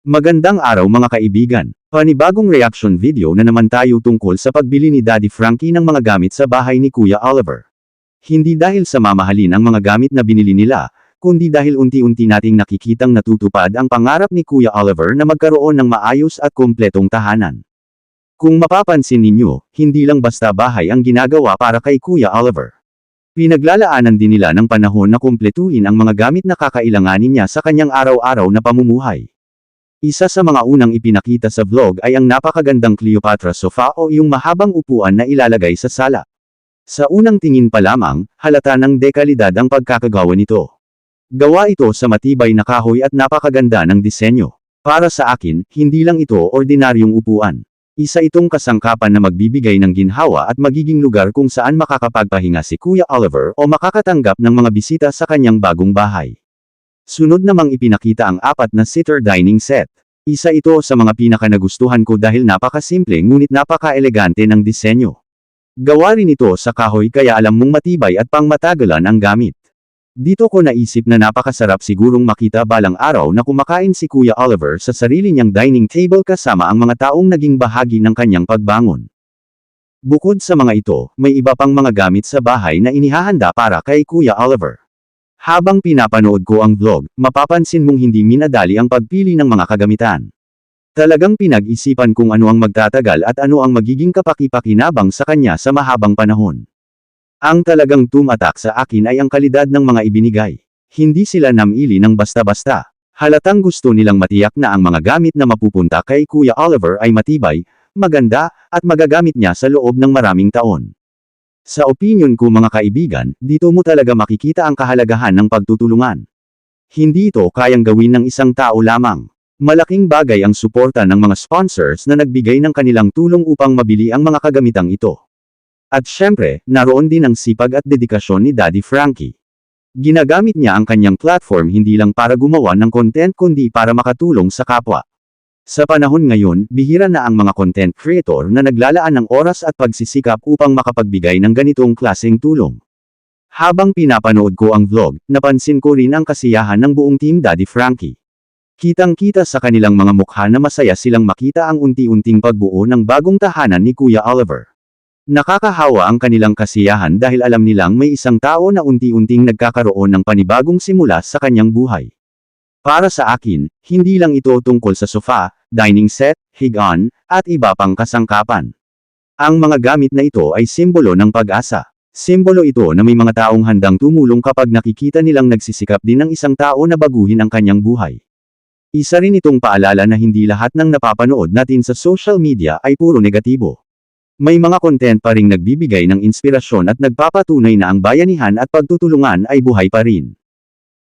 Magandang araw mga kaibigan. Panibagong reaction video na naman tayo tungkol sa pagbili ni Daddy Frankie ng mga gamit sa bahay ni Kuya Oliver. Hindi dahil sa mamahalin ang mga gamit na binili nila, kundi dahil unti-unti nating nakikitang natutupad ang pangarap ni Kuya Oliver na magkaroon ng maayos at kumpletong tahanan. Kung mapapansin ninyo, hindi lang basta bahay ang ginagawa para kay Kuya Oliver. Pinaglalaanan din nila ng panahon na kumpletuhin ang mga gamit na kakailanganin niya sa kanyang araw-araw na pamumuhay. Isa sa mga unang ipinakita sa vlog ay ang napakagandang Cleopatra sofa o yung mahabang upuan na ilalagay sa sala. Sa unang tingin pa lamang, halata ng dekalidad ang pagkakagawa nito. Gawa ito sa matibay na kahoy at napakaganda ng disenyo. Para sa akin, hindi lang ito ordinaryong upuan. Isa itong kasangkapan na magbibigay ng ginhawa at magiging lugar kung saan makakapagpahinga si Kuya Oliver o makakatanggap ng mga bisita sa kanyang bagong bahay. Sunod namang ipinakita ang 4 na seater dining set. Isa ito sa mga pinakanagustuhan ko dahil napakasimple ngunit napaka-elegante ng disenyo. Gawa rin ito sa kahoy kaya alam mong matibay at pangmatagalan ang gamit. Dito ko naisip na napakasarap sigurong makita balang araw na kumakain si Kuya Oliver sa sarili niyang dining table kasama ang mga taong naging bahagi ng kanyang pagbangon. Bukod sa mga ito, may iba pang mga gamit sa bahay na inihahanda para kay Kuya Oliver. Habang pinapanood ko ang vlog, mapapansin mong hindi minadali ang pagpili ng mga kagamitan. Talagang pinag-isipan kung ano ang magtatagal at ano ang magiging kapaki-pakinabang sa kanya sa mahabang panahon. Ang talagang tumatak sa akin ay ang kalidad ng mga ibinigay. Hindi sila namili ng basta-basta. Halatang gusto nilang matiyak na ang mga gamit na mapupunta kay Kuya Oliver ay matibay, maganda, at magagamit niya sa loob ng maraming taon. Sa opinyon ko mga kaibigan, dito mo talaga makikita ang kahalagahan ng pagtutulungan. Hindi ito kayang gawin ng isang tao lamang. Malaking bagay ang suporta ng mga sponsors na nagbigay ng kanilang tulong upang mabili ang mga kagamitang ito. At syempre, naroon din ang sipag at dedikasyon ni Daddy Frankie. Ginagamit niya ang kanyang platform hindi lang para gumawa ng content kundi para makatulong sa kapwa. Sa panahon ngayon, bihira na ang mga content creator na naglalaan ng oras at pagsisikap upang makapagbigay ng ganitong klaseng tulong. Habang pinapanood ko ang vlog, napansin ko rin ang kasiyahan ng buong team Daddy Frankie. Kitang-kita sa kanilang mga mukha na masaya silang makita ang unti-unting pagbuo ng bagong tahanan ni Kuya Oliver. Nakakahawa ang kanilang kasiyahan dahil alam nilang may isang tao na unti-unting nagkakaroon ng panibagong simula sa kanyang buhay. Para sa akin, hindi lang ito tungkol sa sofa, dining set, higaan, at iba pang kasangkapan. Ang mga gamit na ito ay simbolo ng pag-asa. Simbolo ito na may mga taong handang tumulong kapag nakikita nilang nagsisikap din ng isang tao na baguhin ang kanyang buhay. Isa rin itong paalala na hindi lahat ng napapanood natin sa social media ay puro negatibo. May mga content pa ring nagbibigay ng inspirasyon at nagpapatunay na ang bayanihan at pagtutulungan ay buhay pa rin.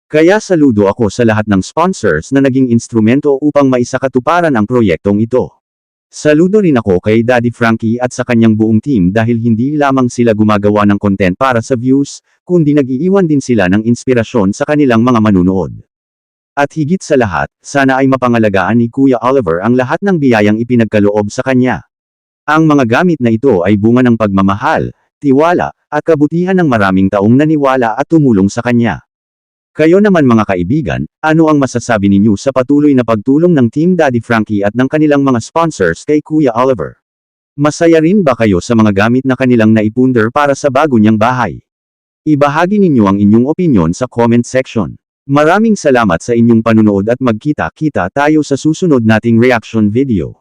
Kaya saludo ako sa lahat ng sponsors na naging instrumento upang maisakatuparan ang proyektong ito. Saludo rin ako kay Daddy Frankie at sa kanyang buong team dahil hindi lamang sila gumagawa ng content para sa views, kundi nag-iiwan din sila ng inspirasyon sa kanilang mga manunood. At higit sa lahat, sana ay mapangalagaan ni Kuya Oliver ang lahat ng biyayang ipinagkaloob sa kanya. Ang mga gamit na ito ay bunga ng pagmamahal, tiwala, at kabutihan ng maraming taong naniwala at tumulong sa kanya. Kayo naman mga kaibigan, ano ang masasabi ninyo sa patuloy na pagtulong ng Team Daddy Frankie at ng kanilang mga sponsors kay Kuya Oliver? Masaya rin ba kayo sa mga gamit na kanilang naipunder para sa bago niyang bahay? Ibahagi ninyo ang inyong opinyon sa comment section. Maraming salamat sa inyong panunood at magkita-kita tayo sa susunod nating reaction video.